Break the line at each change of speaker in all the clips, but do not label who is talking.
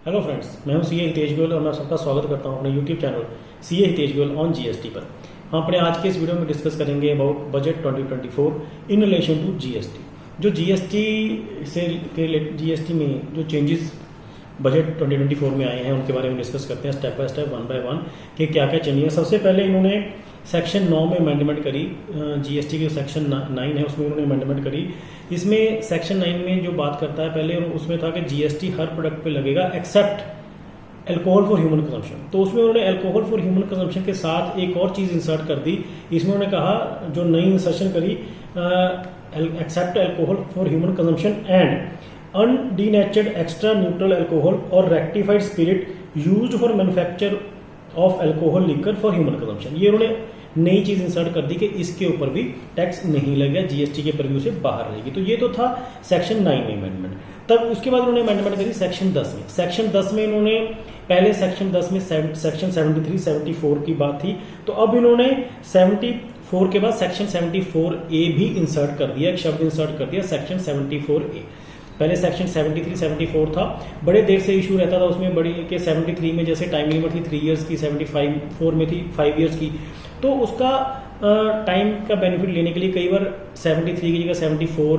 Hello friends, मैं हूं CA Hitesh Goyal और मैं सबका स्वागत करता हूं अपने YouTube channel CA Hitesh Goyal on GST पर। हम अपने आज के इस वीडियो में डिस्कस करेंगे about budget 2024 in relation to GST. जो जीएसटी जीएसटी में जो चेंजेस बजट 2024 में आए हैं उनके बारे में डिस्कस करते हैं step by step, one by one, कि क्या क्या चेंजेस है। सबसे पहले इन्होंने सेक्शन 9 में अमेंडमेंट करी। जीएसटी के सेक्शन 9 है उसमें उन्होंने अमेंडमेंट करी। इसमें सेक्शन 9 में जो बात करता है, पहले उसमें था कि जीएसटी हर प्रोडक्ट पे लगेगा except alcohol for human consumption. तो उसमें उन्होंने अल्कोहल फॉर ह्यूमन कंजम्पशन के साथ एक और चीज इंसर्ट कर दी। इसमें उन्होंने कहा, जो नई इंसर्शन करी, except alcohol for human consumption and undenatured extra neutral alcohol और rectified spirit used for manufacture of alcohol liquor for human consumption. ये उन्होंने नई चीज इंसर्ट कर दी कि इसके ऊपर भी टैक्स नहीं लगेगा, जीएसटी के परव्यू से बाहर रहेगी। तो ये तो था सेक्शन 9 में अमेंडमेंट। तब उसके बाद उन्होंने अमेंडमेंट करी सेक्शन 10 में। सेक्शन 10 में इन्होंने पहले सेक्शन 10 में सेक्शन 73, 74 की बात थी, तो अब इन्होंने 74 के बाद सेक्शन 74A भी इंसर्ट कर दिया, एक शब्द इंसर्ट कर दिया, सेक्शन 74A। पहले सेक्शन 73, 74 था, बड़े देर से इशू रहता था उसमें, बड़ी के 73 में जैसे टाइम लिमिट थी 3 इयर्स की, 74 में थी 5 इयर्स की। तो उसका टाइम का बेनिफिट लेने के लिए कई बार 73 की जगह 74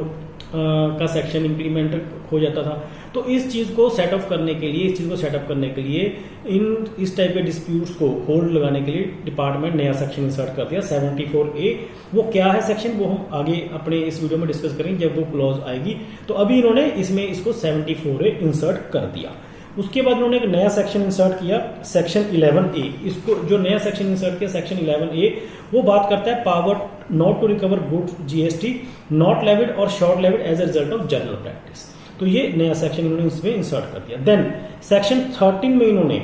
का सेक्शन इंप्लीमेंट हो जाता था। तो इस चीज को सेटअप करने के लिए, इस टाइप के डिस्प्यूट्स को होल्ड लगाने के लिए डिपार्टमेंट नया सेक्शन इंसर्ट कर दिया 74A। वो क्या है सेक्शन, वो हम आगे अपने इस वीडियो में डिस्कस करेंगे जब वो क्लॉज आएगी। तो अभी इन्होंने इसमें इसको 74A इंसर्ट कर दिया। उसके बाद उन्होंने एक नया सेक्शन इंसर्ट किया, सेक्शन 11A। इसको जो नया सेक्शन इंसर्ट किया सेक्शन 11A, वो बात करता है power not to recover goods GST not levied और short levied as a result of general practice. तो ये नया सेक्शन इन्होंने इसमें इंसर्ट कर दिया। देन सेक्शन 13 में इन्होंने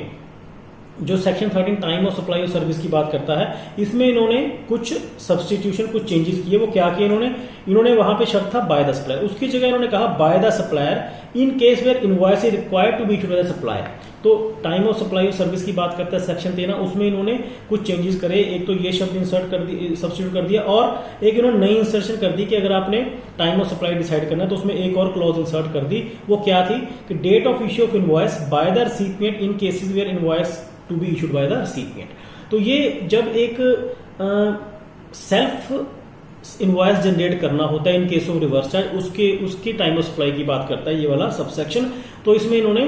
जो section 13 time of supply of service की बात करता है, इसमें इन्होंने कुछ सब्सटीट्यूशन, कुछ चेंजेस किए। वो क्या किए इन्होंने वहां पे शब्द था बाय द सप्लायर, उसकी जगह इन्होंने कहा by the supplier in case where invoice is required to be issued by the supplier. तो time of supply of service की बात करता है सेक्शन 13, उसमें इन्होंने कुछ चेंजेस करे। एक तो ये शब्द इंसर्ट कर दी, सब्स्टिट्यूट कर दिया, और एक इन्होंने नई इंसर्शन कर दी कि अगर आपने टाइम ऑफ सप्लाई डिसाइड करना है तो उसमें एक और क्लॉज इंसर्ट कर दी। वो क्या थी कि date of issue of invoice by the recipient in cases where invoice to be issued by the recipient. तो ये जब एक सेल्फ इनवॉइस जनरेट करना होता है इन केस ऑफ रिवर्स चार्ज, उसके टाइम ऑफ सप्लाई की बात करता है ये वाला सबसेक्शन। तो इसमें इन्होंने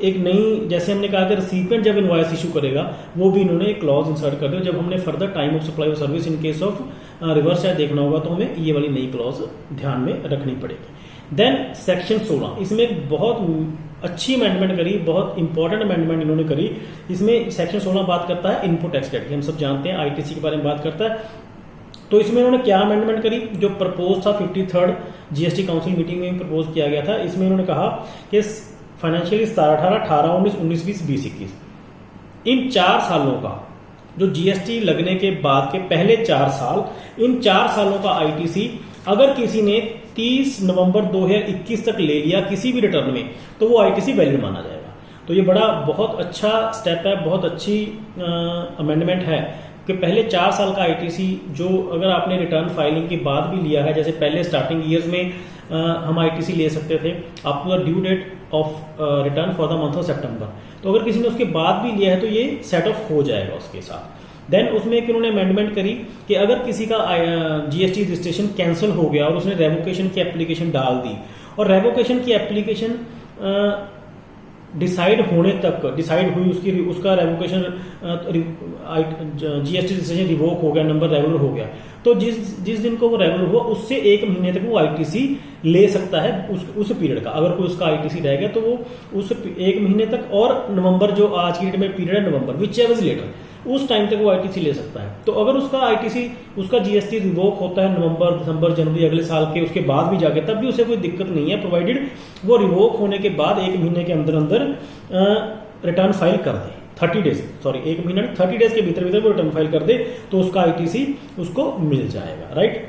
एक नई, जैसे हमने कहा कि रिसिपिएंट जब इनवॉइस इशू करेगा, वो भी इन्होंने एक क्लॉज इंसर्ट कर दिया। जब हमने further time of supply of service in case of reverse charge देखना होगा तो हमें ये वाली नई क्लॉज ध्यान में रखनी पड़ेगी। देन सेक्शन 16, इसमें बहुत अच्छी अमेंडमेंट करी, बहुत इंपॉर्टेंट अमेंडमेंट इन्होंने करी। इसमें सेक्शन 16 बात करता है इनपुट टैक्स क्रेडिट, हम सब जानते हैं आईटीसी के बारे में बात करता है। तो इसमें उन्होंने क्या अमेंडमेंट करी, जो प्रपोज था 53rd जीएसटी काउंसिल मीटिंग में प्रपोज किया गया था। इसमें उन्होंने कहा कि फाइनेंशियल 17-18, 18-19, 19-20, 20-21 इन 4 सालों का जो जीएसटी लगने के बाद के पहले 4 साल, इन 4 सालों का आईटीसी अगर किसी ने 30 नवंबर 2021 तक ले लिया किसी भी रिटर्न में, तो वो आईटीसी वैलिड माना जाएगा। तो ये बहुत अच्छा स्टेप है, बहुत अच्छी अमेंडमेंट है कि पहले 4 साल का आईटीसी जो अगर आपने रिटर्न फाइलिंग के बाद भी लिया है, जैसे पहले स्टार्टिंग ईयर्स में हम आईटीसी ले सकते थे up to the due date of return for the month of सितंबर, तो अगर किसी ने उसके बाद भी लिया है तो ये सेट ऑफ हो जाएगा उसके साथ। देन उसमें एक इन्होंने अमेंडमेंट करी कि अगर किसी का जीएसटी रजिस्ट्रेशन कैंसिल हो गया और उसने रेवोकेशन की एप्लीकेशन डाल दी, और रेवोकेशन की एप्लीकेशन डिसाइड हुई उसका रेवोकेशन जीएसटी रजिस्ट्रेशन रिवोक हो गया, नंबर रेगुलर हो गया, तो जिस दिन को वो रेगुलर हुआ उससे 1 महीने तक वो आईटीसी ले सकता है उस पीरियड का। अगर कोई उसका आईटीसी रह गया तो वो उस 1 महीने तक, और नवंबर जो आज की डेट में पीरियड है नवंबर, विच एवर लेटर, उस टाइम तक वो आईटीसी ले सकता है। तो अगर उसका आईटीसी, उसका जीएसटी रिवोक होता है नवंबर, दिसंबर, जनवरी अगले साल के, उसके बाद भी जाके, तब भी उसे कोई दिक्कत नहीं है, प्रोवाइडेड वो रिवोक होने के बाद 1 महीने के अंदर रिटर्न फाइल कर दे। 30 डेज, सॉरी 1 महीना 30 डेज के भीतर वो रिटर्न फाइल कर दे तो उसका आईटीसी उसको मिल जाएगा, राइट।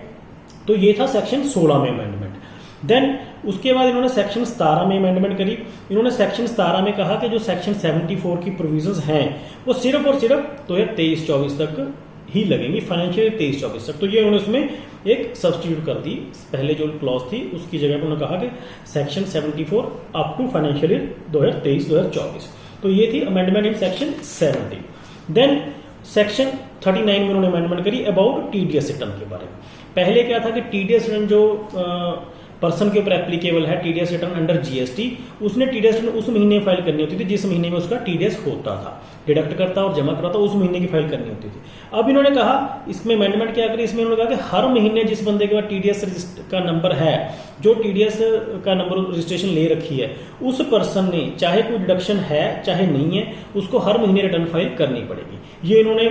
तो ये था सेक्शन 16 में अमेंडमेंट। देन उसके बाद इन्होंने सेक्शन 17 में अमेंडमेंट करी। इन्होंने सेक्शन 17 में कहा कि जो सेक्शन 74 की प्रोविजंस हैं वो सिर्फ और सिर्फ 2023-24 तक ही लगेंगी, फाइनेंशियल 23-24 तक। तो ये उन्होंने उसमें एक सब्सटीट्यूट कर दी, पहले जो क्लॉज थी उसकी जगह पर उन्होंने कहा कि section 74 up to financial year 2023-2024। तो ये थी amendment in section 70। Then section 39 में उन्होंने अमेंडमेंट करी अबाउट टीडीएस रिटर्न के बारे में। पहले क्या था कि टीडीएस रिटर्न जो पर्सन के ऊपर एप्लीकेबल है, टीडीएस रिटर्न अंडर जीएसटी, उसने टीडीएस रिटर्न उस महीने फाइल करनी होती थी जिस महीने में उसका टीडीएस होता था, डिडक्ट करता और जमा करता, उस महीने की फाइल करनी होती थी। अब इन्होंने कहा इसमें अमेंडमेंट क्या करी, इसमें उन्होंने कहा कि हर महीने जिस बंदे के पास टीडीएस का नंबर है, जो टीडीएस का नंबर रजिस्ट्रेशन ले रखी है, उस पर्सन ने चाहे कोई डिडक्शन है चाहे नहीं है, उसको हर महीने रिटर्न फाइल करनी पड़ेगी। ये इन्होंने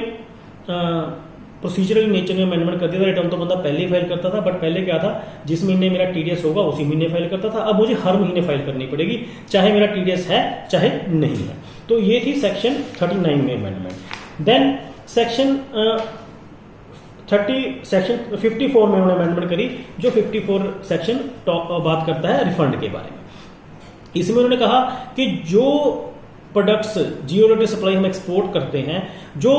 प्रोसीजरल नेचर में अमेंडमेंट कर दिया था। रिटर्न तो बंदा पहले ही फाइल करता था, बट पहले क्या था, जिस महीने मेरा टीडीएस होगा उसी महीने फाइल करता था, अब मुझे हर महीने फाइल करनी पड़ेगी चाहे मेरा टीडीएस है चाहे नहीं है। तो ये थी सेक्शन 39 में अमेंडमेंट। देन सेक्शन 54 में उन्होंने अमेंडमेंट करी, जो 54 सेक्शन बात करता है रिफंड के बारे में। इसमें उन्होंने कहा कि जो प्रोडक्ट्स जियो रेटेड सप्लाई हम एक्सपोर्ट करते हैं, जो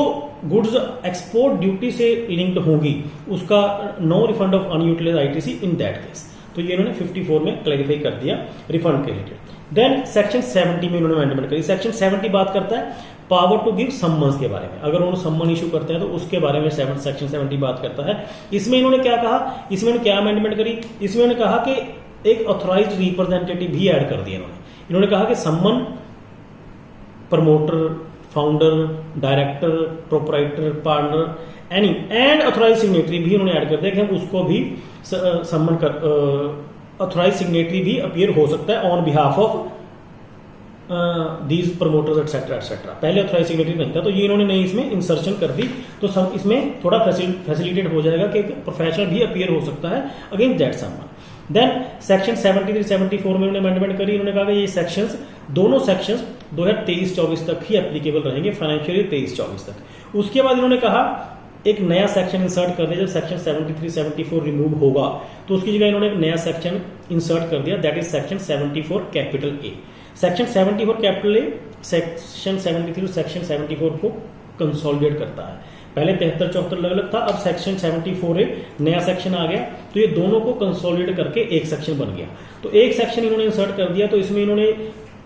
गुड्स एक्सपोर्ट ड्यूटी से लिंक्ड होंगी, उसका no refund of unutilised ITC in that case. तो ये इन्होंने 54 में क्लैरिफाई कर दिया रिफंड के रिलेटेड। देन सेक्शन 70 में उन्होंने अमेंडमेंट करी। सेक्शन 70 बात करता है पावर टू गिव सम्मन्स के बारे में। अगर उन्होंने सम्मन इशू करते हैं तो उसके बारे में सेक्शन 70 बात करता है। इसमें इन्होंने क्या कहा, इसमें उन्होंने क्या अमेंडमेंट करी, इसमें उन्होंने कहा कि एक ऑथराइज्ड रिप्रेजेंटेटिव भी ऐड कर दिया इन्होंने कहा कि summon promoter, founder, director, proprietor, partner, any and authorise signatory भी उन्होंने ऐड कर दिया कि हम उसको भी सम्मन कर, ऑथराइज सिग्नेटरी भी अपीयर हो सकता है on behalf of these promoters etcetera etcetera. पहले ऑथराइज सिग्नेटरी नहीं था, तो ये इन्होंने नई इसमें इंसर्शन कर दी। तो इसमें थोड़ा फैसिलिटेट हो जाएगा कि प्रोफेशनल भी अपीयर हो सकता है अगेंस्ट दैट सम्मन। देन सेक्शन 73-74 में उन्होंने अमेंडमेंट करी। उन्होंने कहा कि ये सेक्शंस, दोनों सेक्शंस 2023-24 तक ही एप्लीकेबल रहेंगे, फाइनेंशियल ईयर 23-24 तक। उसके बाद इन्होंने कहा एक नया सेक्शन इंसर्ट कर दिया। जब सेक्शन 73-74 रिमूव होगा तो उसकी जगह इन्होंने एक नया सेक्शन इंसर्ट कर दिया, that is section 74 capital A. Section 74 capital A section 73 और सेक्शन 74 को कंसोलिडेट करता है। पहले 73-74 अलग अलग था, अब सेक्शन 74 नया सेक्शन आ गया, तो ये दोनों को कंसोलिडेट करके एक सेक्शन बन गया। तो एक सेक्शन इन्होंने इंसर्ट कर दिया। तो इसमें इन्होंने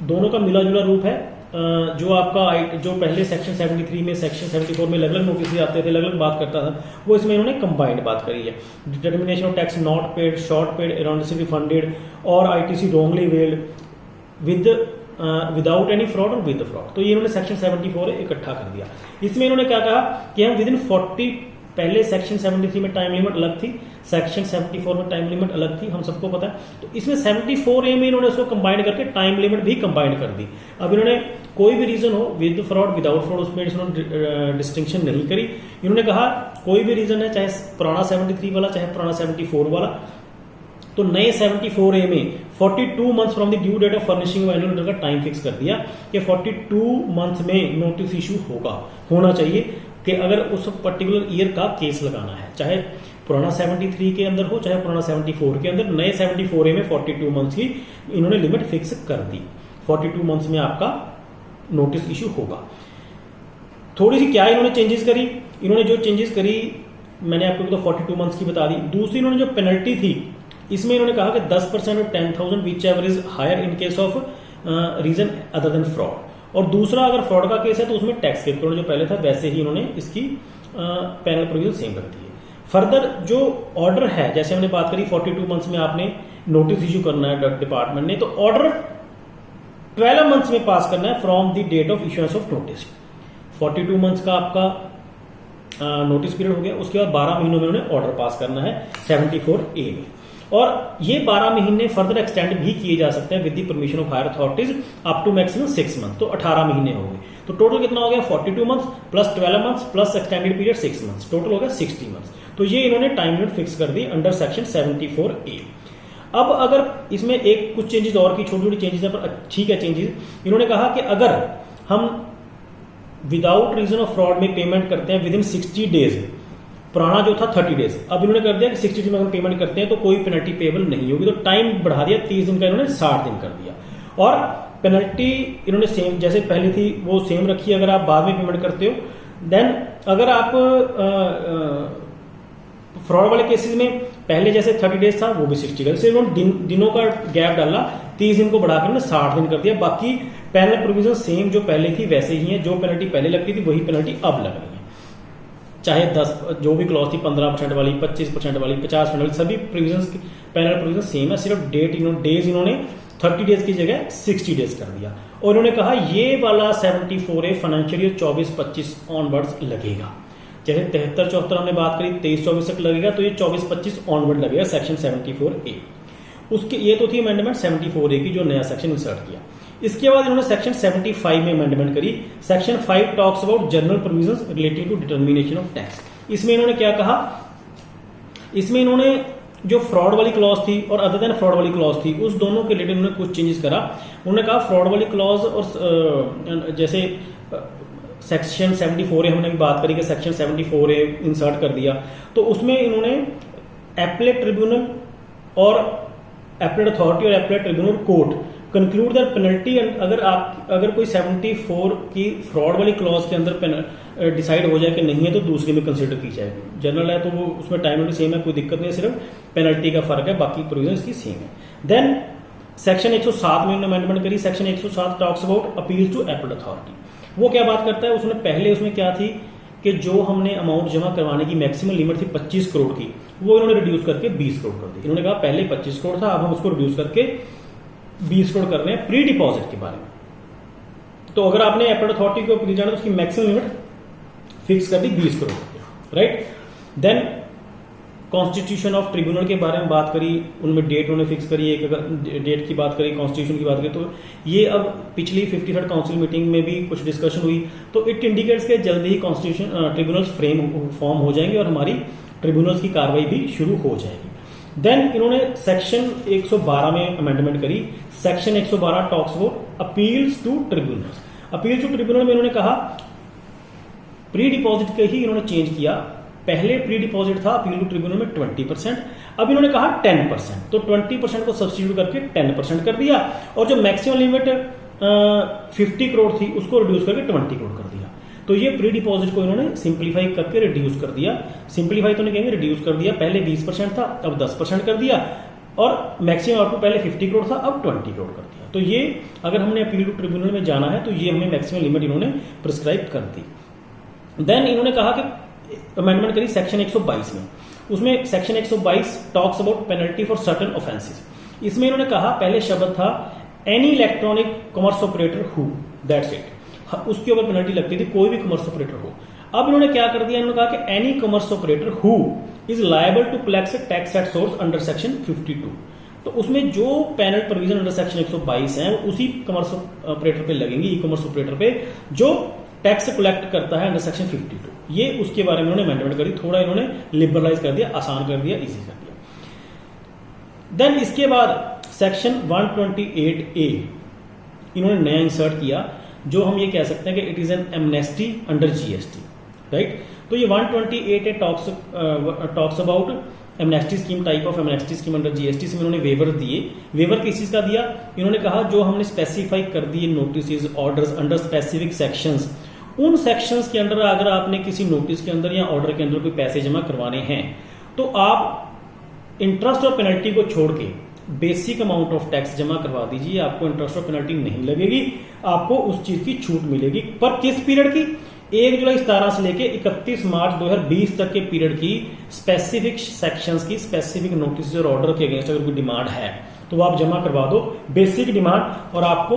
दोनों का मिला जुला रूप है। जो आपका जो पहले सेक्शन 73 में, सेक्शन 74 में अलग अलग नोटिस आते थे, अलग अलग बात करता था, वो इसमें इन्होंने कंबाइंड बात करी है। Determination of tax not paid, short paid, erroneously refunded और ITC wrongly availed without any fraud और विद फ्रॉड। तो ये इन्होंने सेक्शन 74 इकट्ठा कर दिया। इसमें इन्होंने क्या कहा कि हम विद इन 40, पहले सेक्शन 73 में टाइम लिमिट अलग थी, सेक्शन 74 में टाइम लिमिट अलग थी, हम सबको पता है। तो इसमें 74A में इन्होंने उसको कंबाइन करके टाइम लिमिट भी कंबाइन कर दी। अब इन्होंने कोई भी रीजन हो, विद फ्रॉड विदाउट फ्रॉड, उसमें इन्होंने डिस्टिंक्शन नहीं करी। इन्होंने कहा कोई भी रीजन है, चाहे पुराना 73 वाला चाहे पुराना 74 वाला, तो नए 74A में 42 months from the due date of furnishing annual return का टाइम फिक्स कर दिया कि 42 मंथ में नोटिस इशू होना चाहिए कि अगर उस पर्टिकुलर ईयर का केस लगाना है, चाहे पुराना 73 के अंदर हो चाहे पुराना 74 के अंदर। नए 74A में 42 मंथ्स की इन्होंने लिमिट फिक्स कर दी। 42 मंथ्स में आपका नोटिस इशू होगा। थोड़ी सी क्या इन्होंने चेंजेस करी, इन्होंने जो चेंजेस करी मैंने आपको तो 42 मंथ्स की बता दी। दूसरी इन्होंने जो पेनल्टी थी, इसमें इन्होंने कहा कि 10% of 10,000 whichever is higher in case of reason other than fraud. और दूसरा अगर फ्रॉड का केस है तो उसमें टैक्स के जो पहले था वैसे ही इन्होंने इसकी पैनल प्रोविजन सेम रख दी है। फर्दर जो ऑर्डर है, जैसे हमने बात करी 42 मंथ्स में आपने नोटिस इशू करना है डिपार्टमेंट ने, तो ऑर्डर 12 मंथ्स में पास करना है from the date of issuance of notice. 42 months का आपका नोटिस पीरियड हो गया, उसके बाद 12 महीनों में उन्होंने ऑर्डर पास करना है 74A में। और ये 12 महीने फर्दर एक्सटेंड भी किए जा सकते हैं with the permission of higher authorities up to maximum 6 month. तो 18 महीने हो गए। तो टोटल कितना हो गया, 42 months plus 12 months plus extended period 6 months, total हो गया 60 मंथ्स। तो ये इन्होंने टाइम लिमिट फिक्स कर दी अंडर सेक्शन 74A। अब अगर इसमें एक कुछ चेंजेस और की, छोटी छोटी चेंजेस है पर ठीक है चेंजेस। इन्होंने कहा कि अगर हम विदाउट रीजन ऑफ फ्रॉड में पेमेंट करते हैं विद इन 60 डेज, पुराना जो था 30 डेज, अब इन्होंने कर दिया कि 60 दिन में हम पेमेंट करते हैं तो कोई पेनल्टी पेबल नहीं होगी। तो टाइम बढ़ा दिया 30 दिन का, इन्होंने 60 दिन कर दिया। और पेनल्टी इन्होंने सेम जैसे पहले थी वो सेम रखी। अगर आप बाद में पेमेंट करते हो, देन अगर आप फ्रॉड वाले केसेस में पहले जैसे 30 डेज था वो भी 60 डेज, सिर्फ उन्होंने दिनों का गैप डाला, 30 दिन को बढ़ाकर उन्होंने 60 दिन कर दिया। बाकी पेनल प्रोविजन सेम जो पहले थी वैसे ही है, जो पेनल्टी पहले लगती थी वही पेनल्टी अब लग रही है। चाहे 10 जो भी क्लॉज थी 15% वाली, 25% वाली, 50% वाली, सभी प्रोविजन पेनल प्रोविजन सेम है, सिर्फ डेज इन्होंने 30 डेज की जगह 60 डेज कर दिया। और इन्होंने कहा ये वाला 74A फाइनेंशियल ईयर 24-25 ऑनवर्ड्स लगेगा। जैसे 73-74 हमने बात करी 23-24 तक लगेगा, तो ये 24-25 ऑनवर्ड लगेगा सेक्शन 74A। उसके ये तो थी अमेंडमेंट 74A की जो नया सेक्शन इंसर्ट किया। इसके बाद इन्होंने सेक्शन 75 में अमेंडमेंट करी। Section 5 talks about general provisions relating to determination of tax. इसमें इन्होंने क्या कहा, इसमें इन्होंने जो फ्रॉड वाली क्लॉज थी और अदर देन फ्रॉड वाली क्लॉज थी उस दोनों के रिलेटेड उन्होंने कुछ चेंजेस करा। उन्होंने कहा फ्रॉड वाली क्लॉज और जैसे सेक्शन 74A हमने भी बात करी कि सेक्शन 74A इंसर्ट कर दिया, तो उसमें इन्होंने एपलेट ट्रिब्यूनल और एपलेट अथॉरिटी और appellate tribunal court conclude that penalty, अगर कोई 74 की फ्रॉड वाली क्लॉज के अंदर डिसाइड हो जाए कि नहीं है तो दूसरे में कंसिडर की जाएगी। जनरल है तो वो उसमें टाइम लिमिट सेम है, कोई दिक्कत नहीं है, सिर्फ पेनल्टी का फर्क है, बाकी प्रोविजन इसकी सेम है। देन सेक्शन 107 में उन्होंने अमेंडमेंट करी। Section 107 talks about appeal to appellate authority. वो क्या बात करता है, उसने पहले उसमें क्या थी कि जो हमने अमाउंट जमा करवाने की मैक्सिमम लिमिट थी 25 करोड़ की, वो इन्होंने रिड्यूस करके 20 करोड़ कर दी। इन्होंने कहा पहले 25 करोड़ था, अब हम उसको रिड्यूस करके 20 करोड़ कर रहे हैं प्री डिपॉजिट के बारे में। तो अगर आपने एपलेट अथॉरिटी को अपील जाना तो उसकी मैक्सिमम लिमिट फिक्स कर दी 20 crore, right. Then constitution of tribunal के बारे में बात करी, उनमें डेट उन्होंने फिक्स करी, एक अगर डेट की बात करी, कॉन्स्टिट्यूशन की बात करी, तो ये अब पिछली 53rd काउंसिल मीटिंग में भी कुछ डिस्कशन हुई, तो इट इंडिकेट्स के जल्दी ही कॉन्स्टिट्यूशन ट्रिब्यूनल्स फॉर्म हो जाएंगे और हमारी ट्रिब्यूनल्स की कार्रवाई भी शुरू हो जाएगी। देन इन्होंने सेक्शन 112 में अमेंडमेंट करी। Section 112 talks about appeals to tribunals. Appeal to tribunal में इन्होंने कहा प्री डिपॉजिट के ही इन्होंने चेंज किया। पहले प्री डिपॉजिट था अपील टू ट्रिब्यूनल में 20%, अब इन्होंने कहा 10%, तो 20% को सब्स्टिट्यूट करके 10% कर दिया, और जो मैक्सिमम लिमिट 50 करोड़ थी उसको रिड्यूस करके 20 करोड़ कर दिया। तो ये प्री डिपॉजिट को इन्होंने सिंप्लीफाई करके रिड्यूस कर दिया। सिंप्लीफाई तो नहीं कहेंगे, रिड्यूस कर दिया। पहले 20% था, अब 10% कर दिया, और मैक्सिमम आउटपुट पहले 50 करोड़ था, अब 20 करोड़ कर दिया। तो ये अगर हमने अपील टू ट्रिब्यूनल में जाना है तो ये हमें मैक्सिमम लिमिट इन्होंने प्रिस्क्राइब कर दी। देन इन्होंने कहा कि अमेंडमेंट करी सेक्शन 122 में। उसमें section 122 talks about penalty for certain offences. इसमें इन्होंने कहा, पहले शब्द था any electronic commerce operator who, that's it, उसके ऊपर पेनल्टी लगती थी, कोई भी कॉमर्स ऑपरेटर हो। अब इन्होंने क्या कर दिया, इन्होंने कहा कि any commerce operator who is liable to collect tax at source under section 52। तो उसमें जो पेनल प्रोविजन अंडर सेक्शन 122 है उसी कॉमर्स ऑपरेटर पे लगेंगे, ई कॉमर्स ऑपरेटर पे जो टैक्स कलेक्ट करता है अंडर सेक्शन 52। ये उसके बारे में इन्होंने अमेंडमेंट करी, थोड़ा इन्होंने लिबरलाइज कर दिया, आसान कर दिया, इजी कर दिया। देन इसके बाद सेक्शन 128A इन्होंने नया इंसर्ट किया, जो हम ये कह सकते हैं कि it is an amnesty under GST, right. तो ये 128A talks about amnesty scheme, type of amnesty scheme under GST. से इन्होंने वेवर दिए। वेवर किस चीज का दिया, इन्होंने कहा जो हमने स्पेसिफाई कर दिए notice orders under specific sections, उन सेक्शंस के अंदर अगर आपने किसी नोटिस के अंदर या ऑर्डर के अंदर कोई पैसे जमा करवाने हैं तो आप इंटरेस्ट और पेनल्टी को छोड़ के बेसिक अमाउंट ऑफ टैक्स जमा करवा दीजिए, आपको इंटरेस्ट और पेनल्टी नहीं लगेगी, आपको उस चीज की छूट मिलेगी। पर किस पीरियड की, 1 जुलाई 17 से लेके 31 मार्च 2020 तक के पीरियड की स्पेसिफिक सेक्शंस की स्पेसिफिक नोटिस और ऑर्डर के अगेंस्ट अगर कोई डिमांड है तो आप जमा करवा दो बेसिक डिमांड, और आपको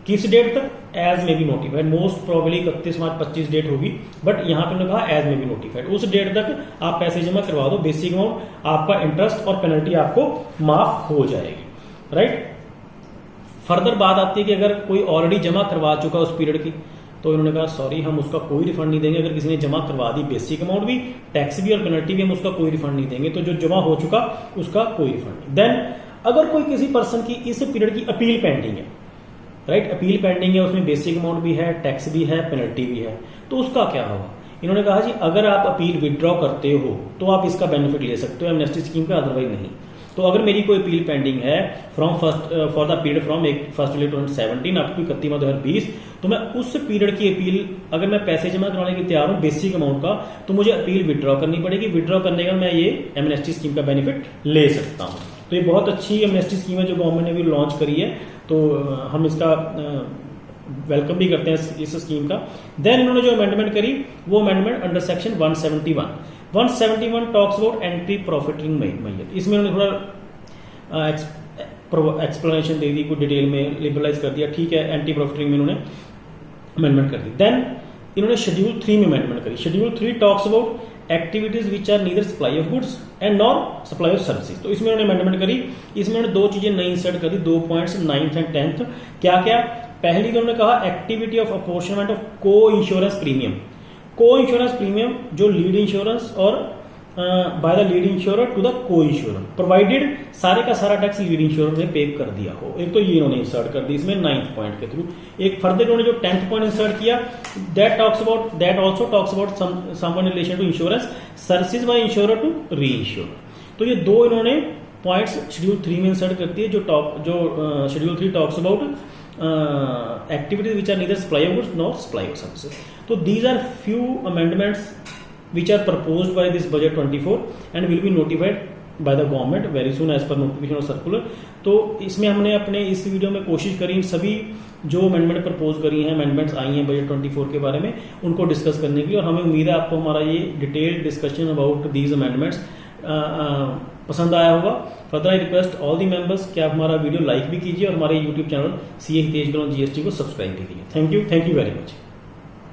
किस डेट तक, as may be notified. Most probably 31 March 25 date होगी, बट यहां पे उन्होंने कहा एज में बी नोटिफाइड। उस डेट तक आप पैसे जमा करवा दो, बेसिक अमाउंट, आपका इंटरेस्ट और पेनल्टी आपको माफ हो जाएगी, राइट। फर्दर बात आती है कि अगर कोई ऑलरेडी जमा करवा चुका उस पीरियड की, तो इन्होंने कहा सॉरी हम उसका कोई रिफंड नहीं देंगे। अगर किसी ने जमा करवा दी बेसिक अमाउंट भी, टैक्स भी और पेनल्टी भी, हम उसका कोई रिफंड नहीं देंगे। तो जो जमा हो चुका उसका कोई रिफंड नहीं। देन अगर कोई किसी पर्सन की इस पीरियड की अपील पेंडिंग है, राइट, अपील पेंडिंग है, उसमें बेसिक अमाउंट भी है, टैक्स भी है, पेनल्टी भी है, तो उसका क्या होगा। इन्होंने कहा जी अगर आप अपील विड्रॉ करते हो तो आप इसका बेनिफिट ले सकते हो एमनेस्टी स्कीम का, अदरवाइज नहीं। तो अगर मेरी कोई अपील पेंडिंग है from for the period from 1 जुलाई 2017 अप टू 31/2020, तो मैं उस पीरियड की अपील, अगर मैं पैसे जमा कराने की तैयार हूं बेसिक अमाउंट का, तो मुझे अपील विड्रॉ करनी पड़ेगी। विड्रॉ करने का मैं ये एमनेस्टी स्कीम का बेनिफिट ले सकता हूं। तो ये बहुत अच्छी एमनेस्टी स्कीम है जो गवर्नमेंट ने भी लॉन्च करी है, तो हम इसका वेलकम भी करते हैं इस स्कीम का। देन इन्होंने जो अमेंडमेंट करी वो amendment under section 171 talks about anti profiting मैयत। इसमें उन्होंने थोड़ा एक्सप्लेनेशन दे दी, कुछ डिटेल में लिबरलाइज कर दिया, ठीक है, एंटी प्रॉफिटिंग में इन्होंने अमेंडमेंट कर दी। देन इन्होंने शेड्यूल 3 में अमेंडमेंट करी। Schedule 3 talks about activities which are neither supply of goods and nor supply of services. तो इसमें उन्होंने अमेंडमेंट करी, इसमें उन्होंने दो चीजें नई इंसर्ट कर दी, 2 पॉइंट्स 9th एंड 10th। क्या क्या? पहली तो उन्होंने कहा activity of apportionment of co insurance premium. Co insurance premium जो लीड इंश्योरेंस और by the lead insurer to the co insurer, provided सारे का सारा टैक्स लीड इंश्योरर ने पे कर दिया हो। एक तो ये इन्होंने इंसर्ट कर दी इसमें 9th पॉइंट के थ्रू। एक फर्दर इन्होंने जो 10th पॉइंट इंसर्ट किया, that also talks about someone in relation to insurance services by insurer to reinsurer. तो ये दो इन्होंने पॉइंट्स शेड्यूल 3 में इंसर्ट कर दिए, जो schedule 3 talks about activities which are neither supply of goods nor supply of services. So these are few amendments which are proposed by this budget 24 and will be notified by the government very soon as per notification of circular. तो इसमें हमने अपने इस video में कोशिश करी इन सभी जो अमेंडमेंट प्रपोज करी हैं, अमेंडमेंट्स आई हैं बजट 24 के बारे में, उनको डिस्कस करने की, और हमें उम्मीद है आपको हमारा ये detailed discussion about these amendments पसंद आया होगा। Further I request all the members कि आप हमारा वीडियो लाइक भी कीजिए और हमारे YouTube channel CA Hitesh grown GST को सब्सक्राइब भी कीजिए। Thank you very much.